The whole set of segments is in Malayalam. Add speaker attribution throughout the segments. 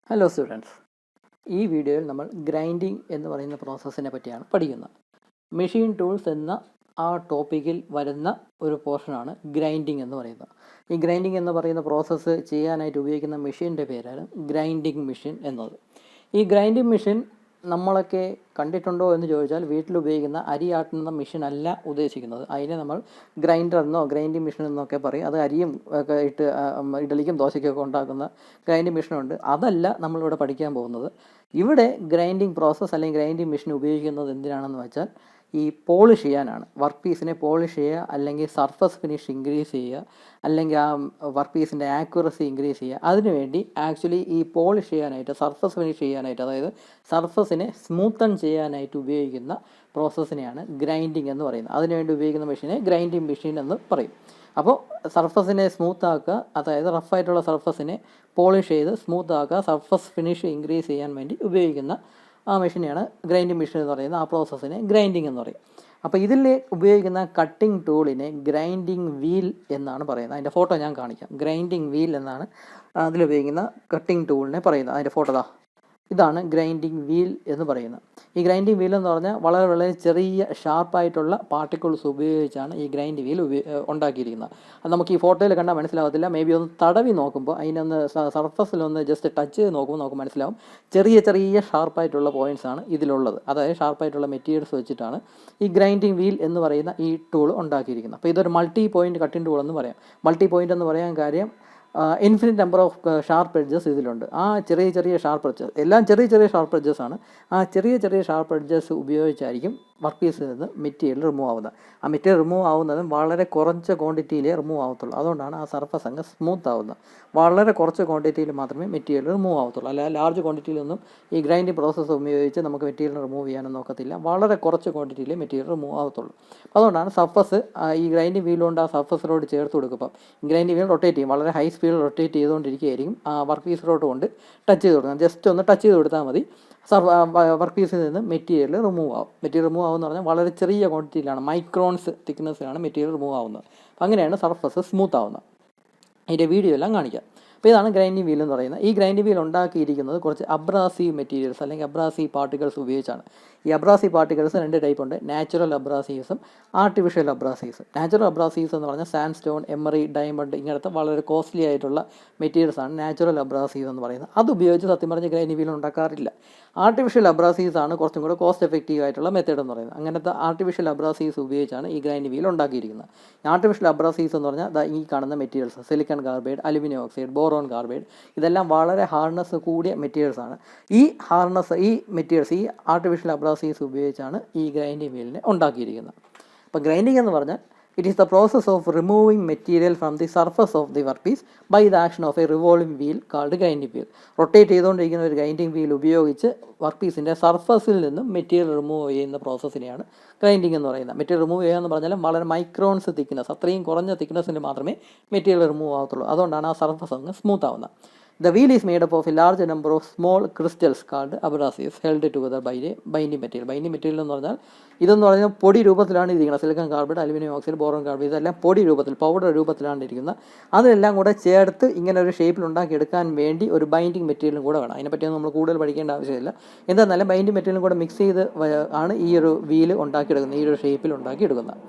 Speaker 1: ഹലോ സ്റ്റുഡൻസ്, ഈ വീഡിയോയിൽ നമ്മൾ ഗ്രൈൻഡിങ് എന്ന് പറയുന്ന പ്രോസസ്സിനെ പറ്റിയാണ് പഠിക്കുന്നത്. മെഷീൻ ടൂൾസ് എന്ന ആ ടോപ്പിക്കിൽ വരുന്ന ഒരു പോർഷനാണ് ഗ്രൈൻഡിങ് എന്ന് പറയുന്നത്. ഈ ഗ്രൈൻഡിങ് എന്ന് പറയുന്ന പ്രോസസ്സ് ചെയ്യാനായിട്ട് ഉപയോഗിക്കുന്ന മെഷീൻ്റെ പേരാണ് ഗ്രൈൻഡിങ് മെഷീൻ എന്നത്. ഈ ഗ്രൈൻഡിങ് മെഷീൻ നമ്മളൊക്കെ കണ്ടിട്ടുണ്ടോ എന്ന് ചോദിച്ചാൽ വീട്ടിൽ ഉപയോഗിക്കുന്ന അരി ആട്ടുന്ന മെഷീൻ അല്ല ഉദ്ദേശിക്കുന്നത്. അതിനെ നമ്മൾ ഗ്രൈൻഡർ എന്നോ ഗ്രൈൻഡിങ് മെഷീൻ എന്നൊക്കെ പറയും. അത് അരിയും ഒക്കെ ഇട്ട് ഇഡലിക്കും ദോശയ്ക്കൊക്കെ ഉണ്ടാക്കുന്ന ഗ്രൈൻഡിങ് മെഷീനുണ്ട്. അതല്ല നമ്മളിവിടെ പഠിക്കാൻ പോകുന്നത്. ഇവിടെ ഗ്രൈൻഡിങ് പ്രോസസ്സ് അല്ലെങ്കിൽ ഗ്രൈൻഡിങ് മെഷീൻ ഉപയോഗിക്കുന്നത് എന്തിനാണെന്ന് വെച്ചാൽ ഈ പോളിഷ് ചെയ്യാനാണ്. വർക്ക് പീസിനെ പോളിഷ് ചെയ്യുക, അല്ലെങ്കിൽ സർഫസ് ഫിനിഷ് ഇൻക്രീസ് ചെയ്യുക, അല്ലെങ്കിൽ ആ വർക്ക് പീസിൻ്റെ ആക്യുറസി ഇൻക്രീസ് ചെയ്യുക. അതിനുവേണ്ടി ആക്ച്വലി ഈ പോളിഷ് ചെയ്യാനായിട്ട്, സർഫസ് ഫിനിഷ് ചെയ്യാനായിട്ട്, അതായത് സർഫസിനെ സ്മൂത്തൺ ചെയ്യാനായിട്ട് ഉപയോഗിക്കുന്ന പ്രോസസ്സിനെയാണ് ഗ്രൈൻഡിങ് എന്ന് പറയുന്നത്. അതിനുവേണ്ടി ഉപയോഗിക്കുന്ന മെഷീനെ ഗ്രൈൻഡിങ് മെഷീൻ എന്ന് പറയും. അപ്പോൾ സർഫസിനെ സ്മൂത്താക്കുക, അതായത് റഫായിട്ടുള്ള സർഫസിനെ പോളിഷ് ചെയ്ത് സ്മൂത്താക്കുക, സർഫസ് ഫിനിഷ് ഇൻക്രീസ് ചെയ്യാൻ വേണ്ടി ഉപയോഗിക്കുന്ന ആ മെഷീനെയാണ് ഗ്രൈൻഡിങ് മെഷീൻ എന്ന് പറയുന്നത്. ആ പ്രോസസ്സിനെ ഗ്രൈൻഡിങ് എന്ന് പറയും. അപ്പോൾ ഇതിൽ ഉപയോഗിക്കുന്ന കട്ടിംഗ് ടൂളിനെ ഗ്രൈൻഡിങ് വീൽ എന്നാണ് പറയുന്നത്. അതിൻ്റെ ഫോട്ടോ ഞാൻ കാണിക്കാം. ഗ്രൈൻഡിങ് വീൽ എന്നാണ് അതിലുപയോഗിക്കുന്ന കട്ടിംഗ് ടൂളിനെ പറയുന്നത്. അതിൻ്റെ ഫോട്ടോ ഇതാണ് ഗ്രൈൻഡിങ് വീൽ എന്ന് പറയുന്നത്. ഈ ഗ്രൈൻഡിങ് വീൽ എന്ന് പറഞ്ഞാൽ വളരെ വളരെ ചെറിയ ഷാർപ്പായിട്ടുള്ള പാർട്ടിക്കിൾസ് ഉപയോഗിച്ചാണ് ഈ ഗ്രൈൻഡിങ് വീൽ ഉണ്ടാക്കിയിരിക്കുന്നത്. അത് നമുക്ക് ഈ ഫോട്ടോയിൽ കണ്ടാൽ മനസ്സിലാവത്തില്ല. മേ ബി ഒന്ന് തടവി നോക്കുമ്പോൾ അതിനൊന്ന് സർഫസിലൊന്ന് ജസ്റ്റ് ടച്ച് ചെയ്ത് നോക്കുമ്പോൾ നമുക്ക് മനസ്സിലാവും. ചെറിയ ചെറിയ ഷാർപ്പായിട്ടുള്ള പോയിൻറ്റ്സ് ആണ് ഇതിലുള്ളത്. അതായത് ഷാർപ്പായിട്ടുള്ള മെറ്റീരിയൽസ് വെച്ചിട്ടാണ് ഈ ഗ്രൈൻഡിങ് വീൽ എന്ന് പറയുന്ന ഈ ടൂൾ ഉണ്ടാക്കിയിരിക്കുന്നത്. അപ്പോൾ ഇതൊരു മൾട്ടി പോയിൻറ്റ് കട്ടിംഗ് ടൂൾ എന്ന് പറയാം. മൾട്ടി പോയിൻ്റ് എന്ന് പറയാൻ കാര്യം infinite number of sharp edges ഇതിലുണ്ട്. ആ ചെറിയ ചെറിയ ഷാർപ്പ് എഡ്ജസ് എല്ലാം ചെറിയ ചെറിയ ഷാർപ്പ് എഡ്ജസ് ആണ്. ആ ചെറിയ ചെറിയ ഷാർപ്പ് എഡ്ജസ് ഉപയോഗിച്ചായിരിക്കും വർക്ക് പീസിൽ നിന്ന് മെറ്റീരിയൽ റിമൂവ് ആവുന്നത്. ആ മെറ്റീരിയൽ റിമൂവ് ആവുന്നതും വളരെ കുറച്ച് ക്വാണ്ടിറ്റിയിലേ റിമൂവ് ആവത്തുള്ളൂ. അതുകൊണ്ടാണ് ആ സർഫസ് അങ്ങ് സ്മൂത്ത് ആവുന്നത്. വളരെ കുറച്ച് ക്വാണ്ടിറ്റിയിൽ മാത്രമേ മെറ്റീരിയൽ റിമൂവ് ആവത്തുള്ളൂ. അല്ല ലാർജ് ക്വാണ്ടിറ്റിയിലൊന്നും ഈ ഗ്രൈൻഡിങ് പ്രോസസ്സ് ഉപയോഗിച്ച് നമുക്ക് മെറ്റീരിയൽ റിമൂവ് ചെയ്യാനും നോക്കത്തില്ല. വളരെ കുറച്ച് ക്വാണ്ടിറ്റിയിലേ മെറ്റീരിയൽ റിമൂവ് ആവത്തുള്ളൂ. അതുകൊണ്ടാണ് സർഫസ് ഈ ഗ്രൈൻഡിങ് വീലുകൊണ്ട് ആ സർഫസിലോട് ചേർത്ത് കൊടുക്കുമ്പം ഗ്രൈൻഡിങ് വീൽ റൊട്ടേറ്റ് ചെയ്യും. വളരെ ഹൈ സ്പീഡിൽ റൊട്ടേറ്റ് ചെയ്തുകൊണ്ടിരിക്കുകയായിരിക്കും. ആ വർക്ക് പീസിലോട്ട് കൊണ്ട് ടച്ച് ചെയ്ത് കൊടുക്കണം. ജസ്റ്റ് ഒന്ന് ടച്ച് ചെയ്ത് കൊടുത്താൽ മതി. വർക്ക് പീസിൽ നിന്ന് മെറ്റീരിയൽ റിമൂവ് ആവും. മെറ്റീരിയൽ റിമൂവ് ആവുമെന്ന് പറഞ്ഞാൽ വളരെ ചെറിയ ക്വാണ്ടിറ്റിയിലാണ്, മൈക്രോൺസ് തിക്നെസ്സിലാണ് മെറ്റീരിയൽ റിമൂവ് ആവുന്നത്. അപ്പോൾ അങ്ങനെയാണ് സർഫസ് സ്മൂത്ത് ആവുന്നത്. അതിൻ്റെ വീഡിയോ എല്ലാം കാണിക്കാം. അപ്പോൾ ഇതാണ് ഗ്രൈൻഡിങ് വീൽ എന്ന് പറയുന്നത്. ഈ ഗ്രൈൻഡിങ് വീൽ ഉണ്ടാക്കിയിരിക്കുന്നത് കുറച്ച് അബ്രാസീവ് മെറ്റീരിയൽസ് അല്ലെങ്കിൽ അബ്രാസീവ് പാർട്ടിക്കിൾസ് ഉപയോഗിച്ചാണ്. ഈ അബ്രാസീവ് പാർട്ടിക്കിൾസ് രണ്ട് ടൈപ്പ് ഉണ്ട്. നാച്ചുറൽ അബ്രാസീവ്സും ആർട്ടിഫിഷ്യൽ അബ്രാസീവ്സും. നാച്ചുറൽ അബ്രാസീവ്സ് എന്ന് പറഞ്ഞാൽ സാൻഡ് സ്റ്റോൺ, എമറി, ഡയമണ്ട് ഇങ്ങനത്തെ വളരെ കോസ്റ്റ്ലി ആയിട്ടുള്ള മെറ്റീരിയൽസാണ് നാച്ചുറൽ അബ്രാസീവ് എന്ന് പറയുന്നത്. അത് ഉപയോഗിച്ച് സത്യം പറഞ്ഞ് ഗ്രൈൻഡിങ് വീൽ ഉണ്ടാക്കാറില്ല. ആർട്ടിഫിഷ്യൽ അബ്രാസീവ്സ് ആണ് കുറച്ചും കൂടെ കോസ്റ്റ് എഫക്റ്റീവ് ആയിട്ടുള്ള മെത്തേഡ് എന്ന് പറയുന്നത്. അങ്ങനത്തെ ആർട്ടിഫിഷ്യൽ അബ്രാസീവ്സ് ഉപയോഗിച്ചാണ് ഈ ഗ്രൈൻഡിങ് വീൽ ഉണ്ടാക്കിയിരിക്കുന്നത്. ആർട്ടിഫിഷ്യൽ അബ്രാസീവ്സ് എന്ന് പറഞ്ഞാൽ ഈ കാണുന്ന materials silicon carbide, aluminium oxide, boron carbide, ഇതെല്ലാം വളരെ ഹാർഡ്നെസ് കൂടിയ മെറ്റീരിയൽസാണ്. ഈ മെറ്റീരിയൽസ് ഈ ആർട്ടിഫിഷ്യൽ അബ്രാസീവ്സ് ഉപയോഗിച്ചാണ് ഈ ഗ്രൈൻഡിങ് വീലിനെ ഉണ്ടാക്കിയിരിക്കുന്നത്. അപ്പോൾ ഗ്രൈൻഡിങ് എന്ന് പറഞ്ഞാൽ it is the process of removing material from the surface of the workpiece by the action of a revolving wheel called grinding wheel. Rotate ചെയ്തുകൊണ്ടിരിക്കുന്ന ഒരു ഗ്രൈൻഡിങ് വീൽ ഉപയോഗിച്ച് വർക്ക് പീസിൻ്റെ സർഫസിൽ നിന്നും മെറ്റീരിയൽ റിമൂവ് ചെയ്യുന്ന പ്രോസസ്സിനെയാണ് ഗ്രൈൻഡിങ് എന്ന് പറയുന്നത്. മെറ്റീരിയൽ റിമൂവ് ചെയ്യുക എന്ന് പറഞ്ഞാൽ വളരെ മൈക്രോൺസ് തിക്നെസ്, അത്രയും കുറഞ്ഞ തിക്നെസ്സിന് മാത്രമേ മെറ്റീരിയൽ റിമൂവ് ആവത്തുള്ളൂ. അതുകൊണ്ടാണ് ആ സർഫസ് അങ്ങ് സ്മൂത്ത് ആവുന്നത്. The wheel is made up of a large number of small crystals called abrasives held together by a binding material. Binding material എന്ന് പറഞ്ഞാൽ ഇതെന്ന് പറഞ്ഞാൽ പൊടി രൂപത്തിലാണ് ഇരിക്കുന്നത്. Silicon carbide, aluminium oxide, boron carbide ഇതെല്ലാം പൊടി രൂപത്തിൽ, പൗഡർ രൂപത്തിലാണ് ഇരിക്കുന്നത്. അതെല്ലാം കൂടെ ചേർത്ത് ഇങ്ങനെ ഒരു ഷേപ്പിൽ ഉണ്ടാക്കിയെടുക്കാൻ വേണ്ടി ഒരു ബൈൻഡിങ് മെറ്റീരിയലും കൂടെ വേണം. അതിനെപ്പറ്റിയൊന്നും നമ്മൾ കൂടുതൽ പഠിക്കേണ്ട ആവശ്യമില്ല. എന്താണെന്നാലും ബൈൻഡിങ് മെറ്റീരിയലും കൂടെ മിക്സ് ചെയ്ത് ആണ് ഈ ഒരു വീല് ഉണ്ടാക്കിയെടുക്കുന്നത്, ഈ ഒരു ഷേപ്പിൽ ഉണ്ടാക്കിയെടുക്കുന്നത്.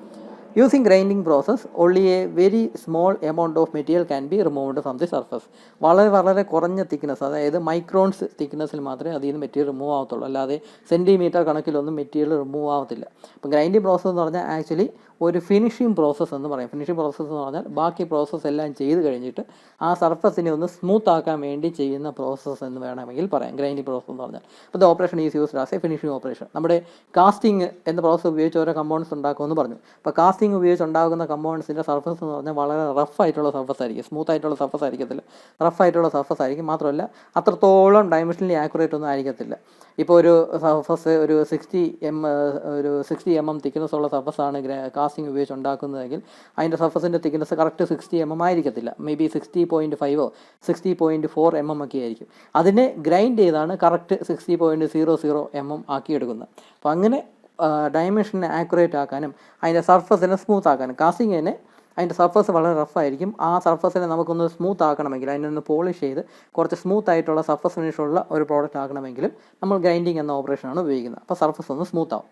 Speaker 1: Using grinding process, only a very small amount of material can be removed from the surface. വളരെ വളരെ കുറഞ്ഞ തിക്നെസ്, അതായത് മൈക്രോൺസ് തിക്നെസ്സിൽ മാത്രമേ അതിൽ നിന്ന് മെറ്റീരിയൽ റിമൂവ് ആവത്തുള്ളൂ. അല്ലാതെ സെൻറ്റിമീറ്റർ കണക്കിലൊന്നും മെറ്റീരിയൽ റിമൂവ് ആവത്തില്ല. അപ്പോൾ ഗ്രൈൻഡിങ് പ്രോസസ്സ് എന്ന് പറഞ്ഞാൽ ആക്ച്വലി ഒരു ഫിനിഷിംഗ് പ്രോസസ്സ് എന്ന് പറയും. ഫിനിഷിംഗ് പ്രോസസ്സ് എന്ന് പറഞ്ഞാൽ ബാക്കി പ്രോസസ്സ് എല്ലാം ചെയ്ത് കഴിഞ്ഞിട്ട് ആ സർഫസിനെ ഒന്ന് സ്മൂത്ത് ആക്കാൻ വേണ്ടി ചെയ്യുന്ന പ്രോസസ്സ് എന്ന് വേണമെങ്കിൽ പറയാം ഗ്രൈൻഡിങ് പ്രോസസ്സ് എന്ന് പറഞ്ഞാൽ. അപ്പോൾ the operation is used as A finishing operation. നമ്മുടെ കാസ്റ്റിംഗ് എന്ന പ്രോസസ്സ് ഉപയോഗിച്ച് ഓരോ കമ്പോണൻസ് ഉണ്ടാക്കുമെന്ന് പറഞ്ഞു. അപ്പോൾ കാസ്റ്റിംഗ് ഉപയോഗിച്ച് ഉണ്ടാകുന്ന കമ്പോണൻസിൻ്റെ സർഫസ് എന്ന് പറഞ്ഞാൽ വളരെ റഫ് ആയിട്ടുള്ള സർഫസ് ആയിരിക്കും. സ്മൂത്ത് ആയിട്ടുള്ള സർഫസ് ആയിരിക്കത്തില്ല, റഫ് ആയിട്ടുള്ള സർഫസ് ആയിരിക്കും. മാത്രമല്ല അത്രത്തോളം ഡയമെൻഷനലി ആക്യുറേറ്റ് ഒന്നും ആയിരിക്കത്തില്ല. ഇപ്പോൾ ഒരു സർഫസ് ഒരു 60 mm തിക്നെസ് ഉള്ള സർഫസാണ് കാസ്റ്റിംഗ് ഉപയോഗിച്ച് ഉണ്ടാക്കുന്നതെങ്കിൽ അതിൻ്റെ സർഫസിൻ്റെ തിക്നെസ് കറക്റ്റ് 60 mm ആയിരിക്കത്തില്ല. മേ ബി 60.5 60.4 mm ഒക്കെ ആയിരിക്കും. അതിനെ ഗ്രൈൻഡ് ചെയ്താണ് കറക്റ്റ് 60.00 mm ആക്കിയെടുക്കുന്നത്. അപ്പോൾ അങ്ങനെ ഡയമെൻഷനെ ആക്യുറേറ്റ് ആക്കാനും അതിൻ്റെ സർഫസിനെ സ്മൂത്ത് ആക്കാനും കാസ്റ്റിങ്ങിനെ അതിൻ്റെ സർഫസ് വളരെ റഫായിരിക്കും. ആ സർഫസിനെ നമുക്കൊന്ന് സ്മൂത്ത് ആക്കണമെങ്കിൽ, അതിനൊന്ന് പോളിഷ് ചെയ്ത് കുറച്ച് സ്മൂത്ത് ആയിട്ടുള്ള സർഫസ് ഫിനിഷുള്ള ഒരു പ്രോഡക്റ്റ് ആക്കണമെങ്കിലും നമ്മൾ ഗ്രൈൻഡിങ് എന്ന ഓപ്പറേഷനാണ് ഉപയോഗിക്കുന്നത്. അപ്പോൾ സർഫസ് ഒന്ന് സ്മൂത്ത് ആവും.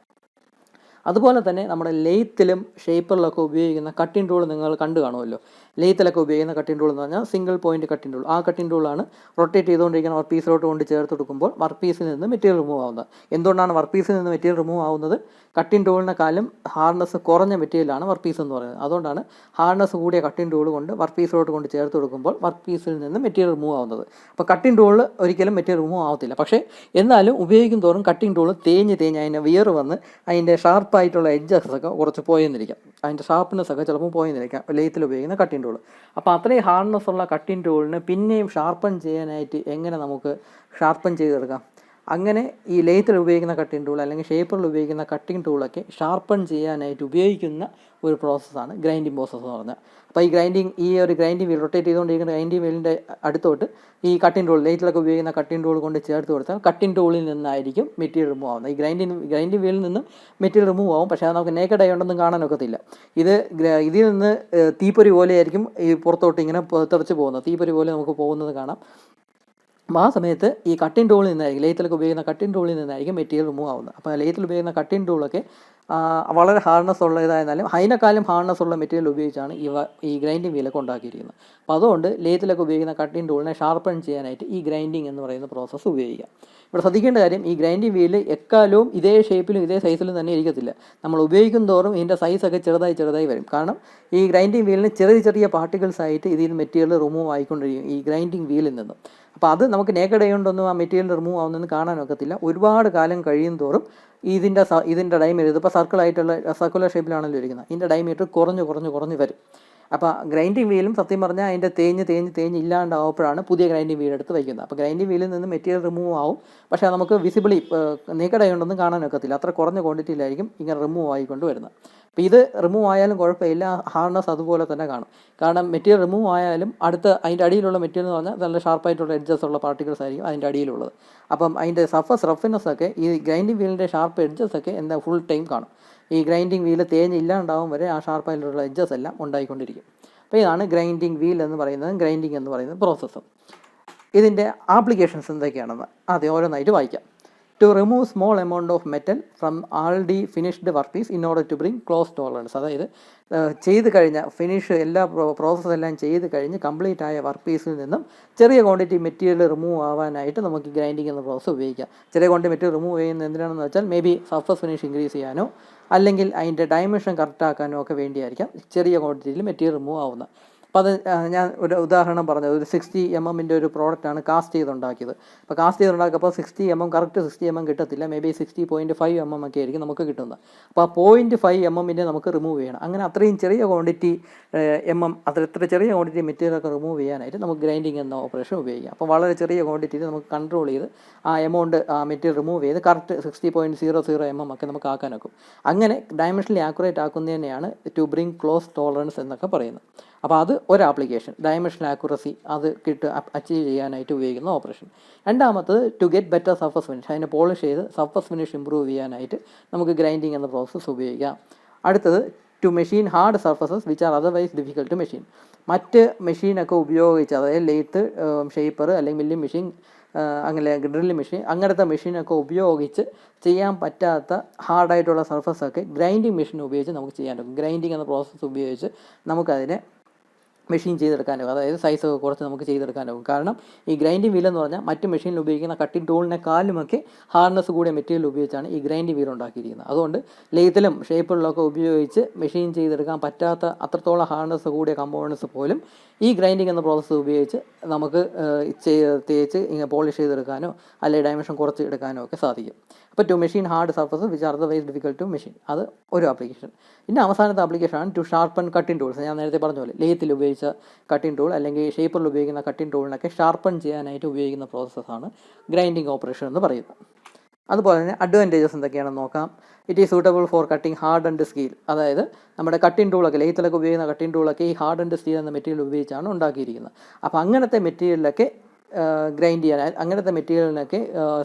Speaker 1: അതുപോലെ തന്നെ നമ്മുടെ ലെയ്ത്തിലും ഷേപ്പറിലൊക്കെ ഉപയോഗിക്കുന്ന കട്ടിംഗ് ടൂൾ നിങ്ങൾ കണ്ടു കാണുമല്ലോ. ലെയ്ത്തിലൊക്കെ ഉപയോഗിക്കുന്ന കട്ടിംഗ് ടൂൾ എന്ന് പറഞ്ഞാൽ സിംഗിൾ പോയിൻറ്റ് കട്ടിംഗ് ടൂൾ. ആ കട്ടിംഗ് ടൂളാണ് റൊട്ടേറ്റ് ചെയ്തുകൊണ്ടിരിക്കുന്ന വർക്ക് പീസിലോട്ട് കൊണ്ട് ചേർത്ത് കൊടുക്കുമ്പോൾ വർക്ക് പീസിൽ നിന്ന് മെറ്റീരിയൽ റിമൂവ് ആവുന്നത്. എന്തുകൊണ്ടാണ് വർക്ക് പീസിൽ നിന്ന് മെറ്റീരിയൽ റിമൂവ് ആവുന്നത്? കട്ടിംഗ് ടൂളിനെക്കാളും ഹാർഡ്നെസ് കുറഞ്ഞ മെറ്റീരിയലാണ് വർക്ക് പീസ് എന്ന് പറയുന്നത്. അതുകൊണ്ടാണ് ഹാർഡ്നെസ് കൂടിയ കട്ടിംഗ് ടൂൾ കൊണ്ട് വർക്ക് പീസിലോട്ട് കൊണ്ട് ചേർത്ത് കൊടുക്കുമ്പോൾ വർക്ക് പീസിൽ നിന്ന് മെറ്റീരിയൽ റിമൂവ് ആവുന്നത്. അപ്പോൾ കട്ടിംഗ് ടൂളിൽ ഒരിക്കലും മെറ്റീരിയൽ റിമൂവ് ആവത്തില്ല. പക്ഷേ എന്നാലും ഉപയോഗിക്കും തോറും കട്ടിംഗ് ടൂൾ തേഞ്ഞ് അതിൻ്റെ വിയർ വന്ന് അതിൻ്റെ ഷാർപ്പായിട്ടുള്ള എഡ്ജസ് ഒക്കെ കുറച്ച് പോയെന്നിരിക്കാം, അതിൻ്റെ ഷാർപ്പ്നെസ് ഒക്കെ ചിലപ്പോൾ പോയെന്നിരിക്കാം ലെയ്ത്തിൽ ഉപയോഗിക്കുന്ന കട്ടിംഗ് ടൂൾ. അപ്പോൾ അത്രയും ഹാർഡ്നെസ് ഉള്ള കട്ടിംഗ് ടൂളിന് പിന്നെയും ഷാർപ്പൺ ചെയ്യാനായിട്ട് എങ്ങനെ നമുക്ക് ഷാർപ്പൺ ചെയ്തെടുക്കാം? അങ്ങനെ ഈ ലെയ്ത്തിൽ ഉപയോഗിക്കുന്ന കട്ടിംഗ് ടൂൾ അല്ലെങ്കിൽ ഷേപ്പറിൽ ഉപയോഗിക്കുന്ന കട്ടിംഗ് ടൂളൊക്കെ ഷാർപ്പൺ ചെയ്യാനായിട്ട് ഉപയോഗിക്കുന്ന ഒരു പ്രോസസ്സാണ് ഗ്രൈൻഡിങ് പ്രോസസ്സ് എന്ന് പറഞ്ഞാൽ. അപ്പോൾ ഈ ഒരു ഗ്രൈൻഡിങ് വീൽ റൊട്ടേറ്റ് ചെയ്തുകൊണ്ടിരിക്കുന്ന ഗ്രൈൻഡിങ് വീലിൻ്റെ അടുത്തോട്ട് ഈ കട്ടിംഗ് ടൂൾ, ലെയ്ത്തിലൊക്കെ ഉപയോഗിക്കുന്ന കട്ടിംഗ് ടൂൾ കൊണ്ട് ചേർത്ത് കൊടുത്താൽ കട്ടിംഗ് ടൂളിൽ നിന്നായിരിക്കും മെറ്റീരിയൽ റിമൂവ് ആവുന്നത്. ഈ ഗ്രൈൻഡിങ് വീലിൽ നിന്നും മെറ്റീരിയൽ റിമൂവ് ആവും. പക്ഷേ അത് നമുക്ക് നേക്കഡ് ആയതുകൊണ്ടൊന്നും കാണാനൊക്കത്തില്ല. ഇതിൽ നിന്ന് തീപ്പൊരി പോലെയായിരിക്കും ഈ പുറത്തോട്ട് ഇങ്ങനെ തെറിച്ച് പോകുന്നത്, തീപ്പൊരി പോലെ നമുക്ക് പോകുന്നത് കാണാം. അപ്പോൾ ആ സമയത്ത് ഈ കട്ടിംഗ് ടൂളിൽ നിന്നായിരിക്കും, ലെയ്ത്തിലൊക്കെ ഉപയോഗിക്കുന്ന കട്ടിംഗ് ടൂളിൽ നിന്നായിരിക്കും മെറ്റീരിയൽ റിമൂവ് ആവുന്നത്. അപ്പോൾ ലെയ്ത്തിൽ ഉപയോഗിക്കുന്ന കട്ടിംഗ് ടൂളൊക്കെ വളരെ ഹാർഡ്നെസ് ഉള്ള ഇതായിരുന്നാലും അതിനേക്കാളും ഹാർഡ്നെസ് ഉള്ള മെറ്റീരിയൽ ഉപയോഗിച്ചാണ് ഈ ഗ്രൈൻഡിങ് വീലൊക്കെ ഉണ്ടാക്കിയിരിക്കുന്നത്. അപ്പോൾ അതുകൊണ്ട് ലെയ്ത്തിലൊക്കെ ഉപയോഗിക്കുന്ന കട്ടിംഗ് ടൂളിനെ ഷാർപ്പൺ ചെയ്യാനായിട്ട് ഈ ഗ്രൈൻഡിങ് എന്ന് പറയുന്ന പ്രോസസ്സ് ഉപയോഗിക്കാം. ഇവിടെ ശ്രദ്ധിക്കേണ്ട കാര്യം, ഈ ഗ്രൈൻഡിങ് വീല് എക്കാലവും ഇതേ ഷേപ്പിലും ഇതേ സൈസിലും തന്നെ ഇരിക്കത്തില്ല. നമ്മൾ ഉപയോഗിക്കും തോറും ഇതിൻ്റെ സൈസൊക്കെ ചെറുതായി വരും. കാരണം ഈ ഗ്രൈൻഡിങ് വീലിന് ചെറിയ പാർട്ടിക്കിൾസ് ആയിട്ട് ഇതിൽ മെറ്റീരിയൽ റിമൂവ് ആയിക്കൊണ്ടിരിക്കും ഈ ഗ്രൈൻഡിങ് വീലിൽ നിന്നും. അപ്പോൾ അത് നമുക്ക് നേക്കഡ് ആയതുകൊണ്ടൊന്നും ആ മെറ്റീരിയൽ റിമൂവ് ആവുന്നതെന്ന് കാണാനൊക്കത്തില്ല. ഒരുപാട് കാലം കഴിയും തോറും ഇതിൻ്റെ ഡയമീറ്റർ, ഇതിപ്പോൾ സർക്കുലർ ഷേപ്പിലാണല്ലോ ഇരിക്കുന്നത്, ഇതിൻ്റെ ഡയമീറ്റർ കുറഞ്ഞ് വരും. അപ്പോൾ ഗ്രൈൻഡിങ് വീലും സത്യം പറഞ്ഞാൽ അതിൻ്റെ തേഞ്ഞ് ഇല്ലാണ്ടാവുമ്പോഴാണ് പുതിയ ഗ്രൈൻഡിങ് വീൽ എടുത്ത് വയ്ക്കുന്നത്. അപ്പോൾ ഗ്രൈൻഡിങ് വീലിൽ നിന്ന് മെറ്റീരിയൽ റിമൂവ് ആവും. പക്ഷേ നമുക്ക് വിസിബിളി നേക്കഡ് ആയതുകൊണ്ടൊന്നും കാണാനൊക്കത്തില്ല. അത്ര കുറഞ്ഞ ക്വാണ്ടിറ്റിയിലായിരിക്കും ഇങ്ങനെ റിമൂവ് ആയിക്കൊണ്ട് വരുന്നത്. അപ്പോൾ ഇത് റിമൂവ് ആയാലും കുഴപ്പമില്ല, ഹാർഡ്നെസ് അതുപോലെ തന്നെ കാണും. കാരണം മെറ്റീരിയൽ റിമൂവ് ആയാലും അതിൻ്റെ അടിയിലുള്ള മെറ്റീരിയൽ എന്ന് പറഞ്ഞാൽ നല്ല ഷാർപ്പായിട്ടുള്ള എഡ്ജസ് ഉള്ള പാർട്ടിക്കിൾസ് ആയിരിക്കും അതിൻ്റെ അടിയിലുള്ളത്. അപ്പം അതിൻ്റെ സർഫസ് റഫ്നെസ് ഒക്കെ ഈ ഗ്രൈൻഡിങ് വീലിൻ്റെ ഷാർപ്പ് എഡ്ജസ് ഒക്കെ ഫുൾ ടൈം കാണും. ഈ ഗ്രൈൻഡിങ് വീല് ഇല്ലാണ്ടാവും വരെ ആ ഷാർപ്പായിട്ടുള്ള എഡ്ജസ് എല്ലാം ഉണ്ടായിക്കൊണ്ടിരിക്കും. അപ്പോൾ ഇതാണ് ഗ്രൈൻഡിങ് വീൽ എന്ന് പറയുന്നത്, ഗ്രൈൻഡിങ് എന്ന് പറയുന്നത് പ്രോസസ്സ്. ഇതിൻ്റെ ആപ്ലിക്കേഷൻസ് എന്തൊക്കെയാണെന്ന് ആദ്യം ഓരോന്നായിട്ട് വായിക്കാം. To remove small amount of metal from already finished workpiece in order to bring close tolerance. അതായത് ചെയ്ത് കഴിഞ്ഞ എല്ലാ പ്രോസസ്സെല്ലാം ചെയ്ത് കഴിഞ്ഞ് കംപ്ലീറ്റ് ആയ വർക്ക് പീസിൽ നിന്നും ചെറിയ ക്വാണ്ടിറ്റി മെറ്റീരിയൽ റിമൂവ് ആവാനായിട്ട് നമുക്ക് ഗ്രൈൻഡിങ് എന്ന പ്രോസസ്സ് ഉപയോഗിക്കാം. ചെറിയ ക്വാണ്ടിറ്റി മെറ്റീരിയൽ റിമൂവ് ചെയ്യുന്നത് എന്തിനാണെന്ന് വെച്ചാൽ may be surface finish increase ചെയ്യാനോ അല്ലെങ്കിൽ അതിൻ്റെ ഡയമെൻഷൻ കറക്റ്റ് ആക്കാനോ ഒക്കെ വേണ്ടിയായിരിക്കാം ചെറിയ ക്വാണ്ടിറ്റിയിൽ മെറ്റീരിയൽ റിമൂവ് ആവുന്നത്. അപ്പോൾ അത് ഞാൻ ഒരു ഉദാഹരണം പറഞ്ഞത്, ഒരു 60 mm ഒരു പ്രോഡക്റ്റാണ് കാസ്റ്റ് ചെയ്തുണ്ടാക്കിയത്. അപ്പോൾ കാസ്റ്റ് ചെയ്തുണ്ടാക്കിയപ്പോൾ 60 mm കറക്റ്റ് 60 mm കിട്ടത്തില്ല, മേ ബി 60.5 mm ഒക്കെ ആയിരിക്കും നമുക്ക് കിട്ടുന്നത്. അപ്പോൾ ആ 0.5 mm നമുക്ക് റിമൂവ് ചെയ്യണം. അങ്ങനെ അത്രയും ചെറിയ ക്വാണ്ടിറ്റി എത്ര ചെറിയ ക്വാണ്ടിറ്റി മെറ്റീരിയലൊക്കെ റിമൂവ് ചെയ്യാനായിട്ട് നമുക്ക് ഗ്രൈൻഡിങ് എന്ന ഓപ്പറേഷൻ ഉപയോഗിക്കാം. അപ്പോൾ വളരെ ചെറിയ ക്വാണ്ടിറ്റിയിൽ നമുക്ക് കൺട്രോൾ ചെയ്ത് ആ എമൗണ്ട് ആ മെറ്റീരിയൽ റിമൂവ് ചെയ്ത് കറക്റ്റ് 60.00 mm ഒക്കെ നമുക്ക് ആക്കാനൊക്കും. അങ്ങനെ ഡയമെൻഷനലി ആക്യുറേറ്റ് ആക്കുന്നതിനെയാണ് ടു ബ്രിങ് ക്ലോസ് ടോളറൻസ് എന്നൊക്കെ പറയുന്നത്. അപ്പോൾ അത് ഒരു ആപ്ലിക്കേഷൻ, ഡയമെൻഷണൽ ആക്യുറസി അത് അച്ചീവ് ചെയ്യാനായിട്ട് ഉപയോഗിക്കുന്ന ഓപ്പറേഷൻ. രണ്ടാമത്തത് to get better surface finish, അതിനെ പോളിഷ് ചെയ്ത് സർഫസ് ഫിനിഷ് ഇമ്പ്രൂവ് ചെയ്യാനായിട്ട് നമുക്ക് ഗ്രൈൻഡിങ് എന്ന പ്രോസസ്സ് ഉപയോഗിക്കാം. അടുത്തത് to machine hard surfaces which are otherwise difficult to machine. മറ്റ് മെഷീനൊക്കെ ഉപയോഗിച്ച്, അതായത് ലെയ്ത്ത്, ഷേപ്പർ അല്ലെങ്കിൽ മില്ലിംഗ് മെഷീൻ, അങ്ങനെ ഡ്രില്ലിംഗ് മെഷീൻ, അങ്ങനത്തെ മെഷീനൊക്കെ ഉപയോഗിച്ച് ചെയ്യാൻ പറ്റാത്ത ഹാർഡായിട്ടുള്ള സർഫസൊക്കെ ഗ്രൈൻഡിങ് മെഷീൻ ഉപയോഗിച്ച് നമുക്ക് ചെയ്യാൻ പറ്റും. ഗ്രൈൻഡിങ് എന്ന പ്രോസസ്സ് ഉപയോഗിച്ച് നമുക്കതിനെ മെഷീൻ ചെയ്തെടുക്കാനാകും, അതായത് സൈസൊക്കെ കുറച്ച് നമുക്ക് ചെയ്തെടുക്കാനാകും. കാരണം ഈ ഗ്രൈൻഡിങ് വീൽ എന്ന് പറഞ്ഞാൽ മറ്റ് മെഷീനിൽ ഉപയോഗിക്കുന്ന കട്ടിംഗ് ടൂളിനെക്കാളുമൊക്കെ ഹാർഡ്നെസ് കൂടിയ മെറ്റീരിയൽ ഉപയോഗിച്ചാണ് ഈ ഗ്രൈൻഡിങ് വീൽ ഉണ്ടാക്കിയിരിക്കുന്നത്. അതുകൊണ്ട് ലെയ്ത്തിലും ഷേപ്പിലൊക്കെ ഉപയോഗിച്ച് മെഷീൻ ചെയ്തെടുക്കാൻ പറ്റാത്ത അത്രത്തോളം ഹാർഡ്നെസ് കൂടിയ കമ്പോണൻസ് പോലും ഈ ഗ്രൈൻഡിങ് എന്ന പ്രോസസ്സ് ഉപയോഗിച്ച് നമുക്ക് തേച്ച് ഇങ്ങനെ പോളിഷ് ചെയ്തെടുക്കാനോ അല്ലെങ്കിൽ ഡയമെൻഷൻ കുറച്ച് എടുക്കാനോ ഒക്കെ സാധിക്കും. അപ്പോൾ to machine hard surfaces which are otherwise difficult to machine, അത് ഒരു ആപ്ലിക്കേഷൻ. പിന്നെ അവസാനത്തെ ആപ്ലിക്കേഷനാണ് ടു ഷാർപ്പൺ കട്ടിംഗ് ടൂൾസ്. ഞാൻ നേരത്തെ പറഞ്ഞ പോലെ ലെയ്ത്തിൽ ഉപയോഗിച്ച കട്ടിംഗ് ടൂൾ അല്ലെങ്കിൽ ഷേപ്പറിൽ ഉപയോഗിക്കുന്ന കട്ടിംഗ് ടൂളിനൊക്കെ ഷാർപ്പൺ ചെയ്യാനായിട്ട് ഉപയോഗിക്കുന്ന പ്രോസസ്സാണ് ഗ്രൈൻഡിങ് ഓപ്പറേഷൻ എന്ന് പറയുന്നത്. അതുപോലെ തന്നെ അഡ്വാൻറ്റേജസ് എന്തൊക്കെയാണെന്ന് നോക്കാം. It is suitable for cutting hard and steel. അതായത് നമ്മുടെ കട്ടിംഗ് ടൂളൊക്കെ, ലെയ്ത്തിലൊക്കെ ഉപയോഗിക്കുന്ന കട്ടിംഗ് ടൂളൊക്കെ ഈ ഹാർഡ് ആൻഡ് സ്റ്റീൽ എന്ന മെറ്റീരിയൽ ഉപയോഗിച്ചാണ് ഉണ്ടാക്കിയിരിക്കുന്നത്. അപ്പോൾ അങ്ങനത്തെ മെറ്റീരിയലൊക്കെ ഗ്രൈൻഡ് ചെയ്യാൻ അങ്ങനത്തെ മെറ്റീരിയലിനൊക്കെ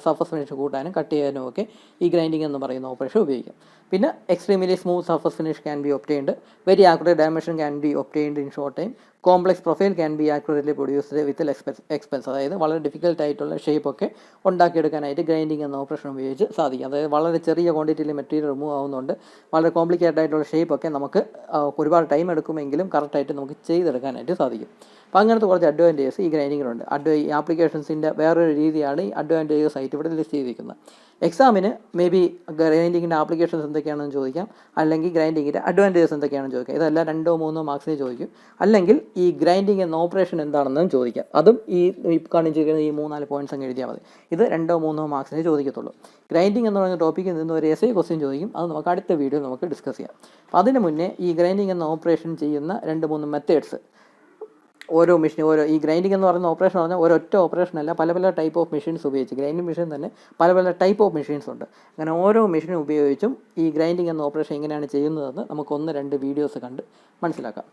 Speaker 1: സർഫസ് ഫിനിഷ് കൂട്ടാനും കട്ട് ചെയ്യാനും ഒക്കെ ഈ ഗ്രൈൻഡിങ് എന്ന് പറയുന്ന ഓപ്പറേഷൻ ഉപയോഗിക്കാം. പിന്നെ extremely smooth surface finish can be obtained, very accurate dimension can be obtained in short time, complex profile can be accurately produced with expense. അതായത് വളരെ ഡിഫിക്കൽട്ട് ആയിട്ടുള്ള ഷേപ്പൊക്കെ ഉണ്ടാക്കിയെടുക്കാനായിട്ട് ഗ്രൈൻഡിങ് എന്ന ഓപ്പറേഷൻ ഉപയോഗിച്ച് സാധിക്കും. അതായത് വളരെ ചെറിയ ക്വാണ്ടിറ്റിയിൽ മെറ്റീരിയൽ റിമൂവ് ആവുന്നതുകൊണ്ട് വളരെ കോംപ്ലിക്കേറ്റഡ് ആയിട്ടുള്ള ഷേപ്പൊക്കെ നമുക്ക് ഒരുപാട് ടൈം എടുക്കുമെങ്കിലും കറക്റ്റായിട്ട് നമുക്ക് ചെയ്തെടുക്കാനായിട്ട് സാധിക്കും. അപ്പോൾ അങ്ങനത്തെ കുറച്ച് അഡ്വാൻറ്റേജസ് ഈ ഗ്രൈൻഡിങ്ങിനുണ്ട്. ആപ്ലിക്കേഷൻസിൻ്റെ വേറൊരു രീതിയാണ് ഈ അഡ്വാൻറ്റേജസ് ആയിട്ട് ഇവിടെ ലിസ്റ്റ് ചെയ്തിരിക്കുന്നത്. എക്സാമിന് മേ ബി ഗ്രൈൻഡിങ്ങിൻ്റെ ആപ്ലിക്കേഷൻസ് എന്തൊക്കെയാണെന്ന് ചോദിക്കാം, അല്ലെങ്കിൽ ഗ്രൈൻഡിങ്ങിൻ്റെ അഡ്വാൻറ്റേജസ് എന്തൊക്കെയാണെന്ന് ചോദിക്കാം. ഇതെല്ലാം 2-3 മാർക്സിന് ചോദിക്കും. അല്ലെങ്കിൽ ഈ ഗ്രൈൻഡിങ് എന്ന ഓപ്പറേഷൻ എന്താണെന്നും ചോദിക്കാം. അതും ഈ കാണിച്ചിരിക്കുന്ന ഈ 3-4 പോയിൻറ്റ്സ് അങ്ങ് എഴുതിയാൽ മതി. ഇത് 2-3 മാർക്സിന് ചോദിക്കത്തുള്ളൂ. ഗ്രൈൻഡിങ് എന്ന് പറയുന്ന ടോപ്പിക്കിൽ നിന്ന് ഒരു എസ്ഐ ക്വസ്റ്റ്യൻ ചോദിക്കും. അത് നമുക്ക് അടുത്ത വീഡിയോ നമുക്ക് ഡിസ്കസ് ചെയ്യാം. അപ്പോൾ അതിന് മുന്നേ ഈ ഗ്രൈൻഡിങ് എന്ന ഓപ്പറേഷൻ ചെയ്യുന്ന 2-3 മെത്തേഡ്സ്, ഓരോ ഈ ഗ്രൈൻഡിങ് എന്ന് പറയുന്ന ഓപ്പറേഷൻ പറഞ്ഞാൽ ഒരൊറ്റ ഓപ്പറേഷനല്ല, പല പല ടൈപ്പ് ഓഫ് മെഷീൻസ് ഉപയോഗിച്ച്, ഗ്രൈൻഡിങ് മെഷീൻ തന്നെ പല പല ടൈപ്പ് ഓഫ് മെഷീൻസ് ഉണ്ട്. അങ്ങനെ ഓരോ മെഷീനും ഉപയോഗിച്ചും ഈ ഗ്രൈൻഡിങ് എന്ന ഓപ്പറേഷൻ എങ്ങനെയാണ് ചെയ്യുന്നതെന്ന് നമുക്ക് 1-2 വീഡിയോസ് കണ്ട് മനസ്സിലാക്കാം.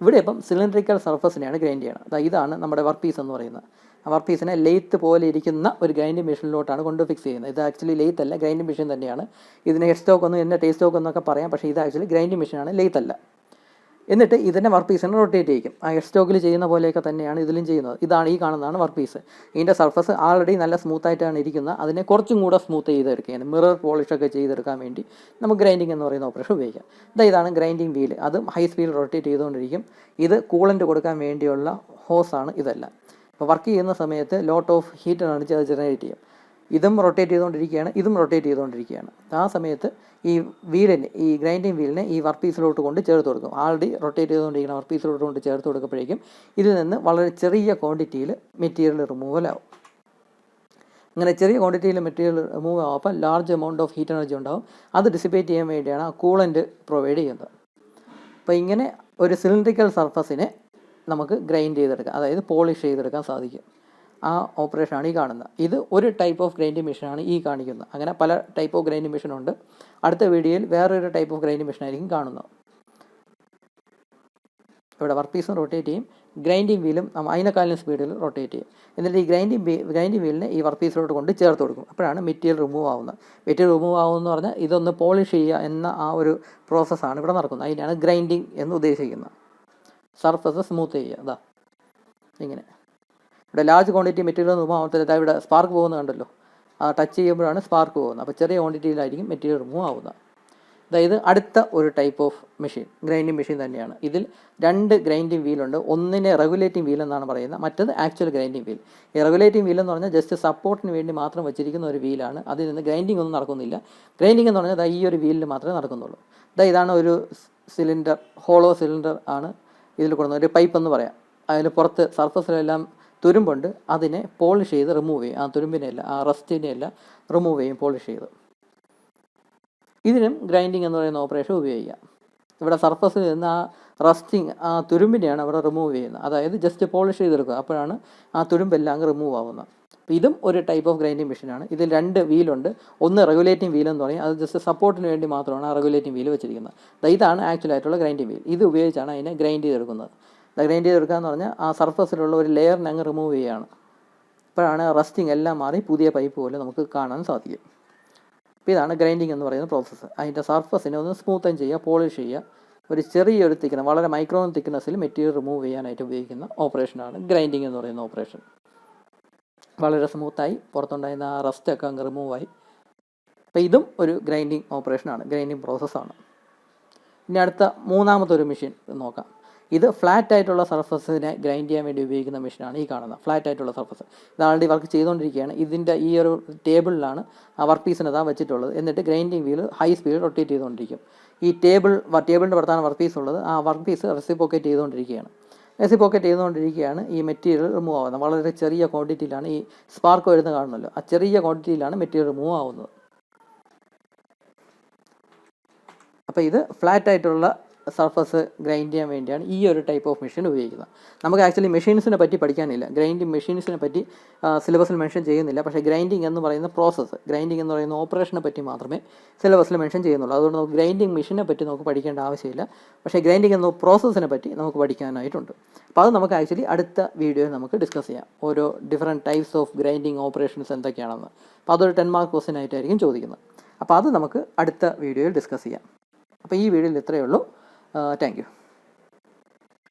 Speaker 1: ഇവിടെ ഇപ്പം സിലിണ്ടറിക്കൽ സർഫസിനെയാണ് ഗ്രൈൻഡ് ചെയ്യണം. ഇതാണ് നമ്മുടെ വർക്ക് പീസ് എന്ന് പറയുന്നത്. ആ വർക്ക് പീസിനെ ലെയ്ത്ത് പോലെ ഇരിക്കുന്ന ഒരു ഗ്രൈൻഡിങ് മെഷീനിലോട്ടാണ് കൊണ്ട് ഫിക്സ് ചെയ്യുന്നത്. ഇത് ആക്ച്വലി ലെയ്ത്ത് അല്ല, ഗ്രൈൻഡിങ് മെഷീൻ തന്നെയാണ്. ഇതിന് ഹെഡ് സ്റ്റോക്ക് ഒന്നും എന്നെ ടേസ്റ്റ് സ്റ്റോക്ക് എന്നൊക്കെ പറയാം, പക്ഷേ ഇത് ആക്ച്വലി ഗ്രൈൻഡിങ് മെഷീനാണ്, ലെയ്ത്ത് അല്ല. എന്നിട്ട് ഇതിൻ്റെ വർക്ക് പീസിനെ റൊട്ടേറ്റ് ചെയ്യും. ആ ഹെഡ് സ്റ്റോക്കിൽ ചെയ്യുന്ന പോലെയൊക്കെ തന്നെയാണ് ഇതിലും ചെയ്യുന്നത്. ഈ കാണുന്നതാണ് വർക്ക് പീസ്. ഇതിൻ്റെ സർഫസ് ആൾറെഡി നല്ല സ്മൂത്തായിട്ടാണ് ഇരിക്കുന്നത്. അതിനെ കുറച്ചും കൂടെ സ്മൂത്ത് ചെയ്തെടുക്കുകയാണ്, മിറർ പോളിഷൊക്കെ ചെയ്തെടുക്കാൻ വേണ്ടി നമുക്ക് ഗ്രൈൻഡിങ് എന്ന് പറയുന്ന ഓപ്പറേഷൻ ഉപയോഗിക്കാം. ഇതാണ് ഗ്രൈൻഡിങ് വീൽ. അതും ഹൈ സ്പീഡിൽ റൊട്ടേറ്റ് ചെയ്തുകൊണ്ടിരിക്കും. ഇത് കൂളൻ്റ് കൊടുക്കാൻ വേണ്ടിയുള്ള ഹോസാണ് ഇതെല്ലാം. അപ്പോൾ വർക്ക് ചെയ്യുന്ന സമയത്ത് ലോട്ട് ഓഫ് ഹീറ്റ് എനർജി അത് ജനറേറ്റ് ചെയ്യും. ഇതും റൊട്ടേറ്റ് ചെയ്തുകൊണ്ടിരിക്കുകയാണ്, ഇതും റൊട്ടേറ്റ് ചെയ്തുകൊണ്ടിരിക്കുകയാണ്. ആ സമയത്ത് ഈ വീലിനെ, ഈ ഗ്രൈൻഡിങ് വീലിനെ ഈ വർക്ക് പീസിലോട്ട് കൊണ്ട് ചേർത്ത് കൊടുക്കും. ആൾറെഡി റൊട്ടേറ്റ് ചെയ്തുകൊണ്ടിരിക്കുന്ന വർക്ക് പീസിലോട്ട് കൊണ്ട് ചേർത്ത് കൊടുക്കുമ്പോഴേക്കും ഇതിൽ നിന്ന് വളരെ ചെറിയ ക്വാണ്ടിറ്റിയിൽ മെറ്റീരിയൽ റിമൂവലാവും. അങ്ങനെ ചെറിയ ക്വാണ്ടിറ്റിയിൽ മെറ്റീരിയൽ റിമൂവ് ആവുമ്പോൾ large amount of heat energy ഉണ്ടാവും. അത് ഡിസിപ്പേറ്റ് ചെയ്യാൻ വേണ്ടിയാണ് ആ കൂളൻ്റ് പ്രൊവൈഡ് ചെയ്യുന്നത്. അപ്പോൾ ഇങ്ങനെ ഒരു സിലിണ്ടറിക്കൽ സർഫസിനെ നമുക്ക് ഗ്രൈൻഡ് ചെയ്തെടുക്കാം, അതായത് പോളിഷ് ചെയ്തെടുക്കാൻ സാധിക്കും. ആ ഓപ്പറേഷനാണ് ഈ കാണുന്നത്. ഇത് ഒരു ടൈപ്പ് ഓഫ് ഗ്രൈൻഡിങ് മെഷീനാണ് ഈ കാണിക്കുന്നത്. അങ്ങനെ പല ടൈപ്പ് ഓഫ് ഗ്രൈൻഡിങ് മെഷീൻ ഉണ്ട്. അടുത്ത വീഡിയോയിൽ വേറൊരു ടൈപ്പ് ഓഫ് ഗ്രൈൻഡിങ് മെഷീൻ ആയിരിക്കും കാണുന്നത്. ഇവിടെ വർക്ക് പീസും റൊട്ടേറ്റ് ചെയ്യും, ഗ്രൈൻഡിങ് വീലും അതിനേക്കാളും സ്പീഡിൽ റൊട്ടേറ്റ് ചെയ്യും. എന്നിട്ട് ഈ ഗ്രൈൻഡിങ് വീലിനെ ഈ വർക്ക് പീസിലോട്ട് കൊണ്ട് ചേർത്ത് കൊടുക്കും. അപ്പോഴാണ് മെറ്റീരിയൽ റിമൂവ് ആവുന്നത്. മെറ്റീരിയൽ റിമൂവ് ആവുമെന്ന് പറഞ്ഞാൽ ഇതൊന്ന് പോളിഷ് ചെയ്യുക എന്ന ആ ഒരു പ്രോസസ്സാണ് ഇവിടെ നടക്കുന്നത്. അതിനാണ് ഗ്രൈൻഡിങ് എന്ന് ഉദ്ദേശിക്കുന്നത്. സർഫസ് സ്മൂത്ത് ചെയ്യുക. ഇങ്ങനെ ഇവിടെ ലാർജ് ക്വാണ്ടിറ്റി മെറ്റീരിയൽ റിമൂവ് ആവത്തില്ല. ഇവിടെ സ്പാർക്ക് പോകുന്നത് കണ്ടല്ലോ, ആ ടച്ച് ചെയ്യുമ്പോഴാണ് സ്പാർക്ക് പോകുന്നത്. അപ്പോൾ ചെറിയ ക്വാണ്ടിറ്റിയിലായിരിക്കും മെറ്റീരിയൽ റിമൂവ് ആവുന്നത്. അതായത് അടുത്ത ഒരു type of machine, grinding machine തന്നെയാണ്. ഇതിൽ 2 ഗ്രൈൻഡിങ് വീലുണ്ട്. ഒന്നിനെ റെഗുലേറ്റിംഗ് വീൽ എന്നാണ് പറയുന്നത്, മറ്റത് ആക്ച്വൽ ഗ്രൈൻഡിങ് വീൽ. ഈ റെഗുലേറ്റിംഗ് വീൽ എന്ന് പറഞ്ഞാൽ ജസ്റ്റ് സപ്പോർട്ടിന് വേണ്ടി മാത്രം വെച്ചിരിക്കുന്ന ഒരു വീലാണ്. അതിൽ നിന്ന് ഗ്രൈൻഡിങ് ഒന്നും നടക്കുന്നില്ല. ഗ്രൈൻഡിങ് എന്ന് പറഞ്ഞാൽ ഈ ഒരു വീലിൽ മാത്രമേ നടക്കുന്നുള്ളൂ. ഇതാണ് ഒരു സിലിണ്ടർ, ഹോളോ സിലിണ്ടർ ആണ് ഇതിൽ കൊടുക്കുന്നത്, ഒരു പൈപ്പ് എന്ന് പറയാം. അതിൽ പുറത്ത് സർഫസിലെല്ലാം തുരുമ്പുണ്ട്, അതിനെ പോളിഷ് ചെയ്ത് റിമൂവ് ചെയ്യും. ആ തുരുമ്പിനെയല്ല, ആ റസ്റ്റിനെയല്ല റിമൂവ് ചെയ്യും പോളിഷ് ചെയ്ത്. ഇതിനും ഗ്രൈൻഡിങ് എന്ന് പറയുന്ന ഓപ്പറേഷൻ ഉപയോഗിക്കാം. ഇവിടെ സർഫസിൽ നിന്ന് ആ റസ്റ്റിങ്, ആ തുരുമ്പിനെയാണ് അവിടെ റിമൂവ് ചെയ്യുന്നത്. അതായത് ജസ്റ്റ് പോളിഷ് ചെയ്തെടുക്കുക, അപ്പോഴാണ് ആ തുരുമ്പെല്ലാം അങ്ങ് റിമൂവ് ആവുന്നത്. അപ്പോൾ ഇതും ഒരു ടൈപ്പ് ഓഫ് ഗ്രൈൻഡിങ് മെഷീനാണ്. ഇതിൽ 2 വീലുണ്ട്. ഒന്ന് റെഗുലേറ്റിംഗ് വീൽ എന്ന് പറയും, അത് ജസ്റ്റ് സപ്പോർട്ടിന് വേണ്ടി മാത്രമാണ് ആ റെഗുലേറ്റിംഗ് വീൽ വെച്ചിരിക്കുന്നത്. ഇതാണ് ആക്ച്വലായിട്ടുള്ള ഗ്രൈൻഡിങ് വീൽ. ഇത് ഉപയോഗിച്ചാണ് അതിനെ ഗ്രൈൻഡ് ചെയ്തെടുക്കുന്നത്. ഗ്രൈൻഡ് ചെയ്തെടുക്കുക എന്ന് പറഞ്ഞാൽ ആ സർഫസിലുള്ള ഒരു ലെയറിനെ അങ്ങ് റിമൂവ് ചെയ്യുകയാണ്. അപ്പോഴാണ് റസ്റ്റിംഗ് എല്ലാം മാറി പുതിയ പൈപ്പ് പോലെ നമുക്ക് കാണാൻ സാധിക്കും. അപ്പോൾ ഇതാണ് ഗ്രൈൻഡിങ് എന്ന് പറയുന്ന പ്രോസസ്സ്. അതിൻ്റെ സർഫസിനെ ഒന്ന് സ്മൂത്തൻ ചെയ്യുക, പോളിഷ് ചെയ്യുക. ഒരു ചെറിയൊരു തിക്നെസ്, വളരെ മൈക്രോൺ തിക്നെസ്സിൽ മെറ്റീരിയൽ റിമൂവ് ചെയ്യാനായിട്ട് ഉപയോഗിക്കുന്ന ഓപ്പറേഷനാണ് ഗ്രൈൻഡിങ് എന്ന് പറയുന്ന ഓപ്പറേഷൻ. വളരെ സ്മൂത്തായി പുറത്തുണ്ടായിരുന്ന ആ റസ്റ്റൊക്കെ അങ്ങ് റിമൂവായി. അപ്പോൾ ഇതും ഒരു ഗ്രൈൻഡിങ് ഓപ്പറേഷനാണ്, ഗ്രൈൻഡിങ് പ്രോസസ്സാണ്. ഇനി അടുത്ത 3ാമത്തെ ഒരു മെഷീൻ നോക്കാം. ഇത് ഫ്ലാറ്റ് ആയിട്ടുള്ള സർഫസിനെ ഗ്രൈൻഡ് ചെയ്യാൻ വേണ്ടി ഉപയോഗിക്കുന്ന മെഷീനാണ് ഈ കാണുന്നത്. ഫ്ലാറ്റ് ആയിട്ടുള്ള സർഫസ് ഇത് ആൾറെഡി വർക്ക് ചെയ്തുകൊണ്ടിരിക്കുകയാണ്. ഇതിൻ്റെ ഈ ഒരു ടേബിളിലാണ് ആ വർക്ക് പീസിനെ വെച്ചിട്ടുള്ളത്. എന്നിട്ട് ഗ്രൈൻഡിങ് വീൽ ഹൈ സ്പീഡിൽ റൊട്ടേറ്റ് ചെയ്തുകൊണ്ടിരിക്കും. ഈ ടേബിളിൻ്റെ പുറത്താണ് വർക്ക് പീസ് ഉള്ളത്. ആ വർക്ക് പീസ് റെസിപ്രോക്കേറ്റ് ചെയ്തുകൊണ്ടിരിക്കുകയാണ്. ഈ മെറ്റീരിയൽ റിമൂവ് ആവുന്നത് വളരെ ചെറിയ ക്വാണ്ടിറ്റിയിലാണ്. ഈ സ്പാർക്ക് വരുന്നത് കാണുമല്ലോ, ആ ചെറിയ ക്വാണ്ടിറ്റിയിലാണ് മെറ്റീരിയൽ റിമൂവ് ആവുന്നത്. അപ്പോൾ ഇത് ഫ്ലാറ്റ് ആയിട്ടുള്ള സർഫസ് ഗ്രൈൻഡ് ചെയ്യാൻ വേണ്ടിയാണ് ഈ ഒരു ടൈപ്പ് ഓഫ് മെഷീൻ ഉപയോഗിക്കുന്നത്. നമുക്ക് ആക്ച്വലി മെഷീൻസിനെ പറ്റി പഠിക്കാനില്ല, ഗ്രൈൻഡിങ് മെഷീൻസിനെ പറ്റി സിലബസിൽ മെൻഷൻ ചെയ്യുന്നില്ല. പക്ഷേ ഗ്രൈൻഡിങ് എന്ന് പറയുന്ന പ്രോസസ്സ്, ഗ്രൈൻഡിങ് എന്ന് പറയുന്ന ഓപ്പറേഷനെ പറ്റി മാത്രമേ സിലബസിൽ മെൻഷൻ ചെയ്യുന്നുള്ളൂ. അതുകൊണ്ട് നമുക്ക് ഗ്രൈൻഡിങ് മെഷീനെ പറ്റി നമുക്ക് പഠിക്കേണ്ട ആവശ്യമില്ല. പക്ഷേ ഗ്രൈൻഡിങ് എന്ന പ്രോസസ്സിനെ പറ്റി നമുക്ക് പഠിക്കാനായിട്ടുണ്ട്. അപ്പോൾ അത് നമുക്ക് ആക്ച്വലി അടുത്ത വീഡിയോയിൽ നമുക്ക് ഡിസ്കസ് ചെയ്യാം, ഓരോ different types of grinding operations എന്തൊക്കെയാണെന്ന്. അപ്പോൾ അതൊരു 10 മാർക്ക് ക്വസ്റ്റ്യൻ ആയിട്ടായിരിക്കും ചോദിക്കുന്നത്. അപ്പോൾ അത് നമുക്ക് അടുത്ത വീഡിയോയിൽ ഡിസ്കസ് ചെയ്യാം. അപ്പോൾ ഈ വീഡിയോയിൽ ഇത്രയേ ഉള്ളൂ. Thank you.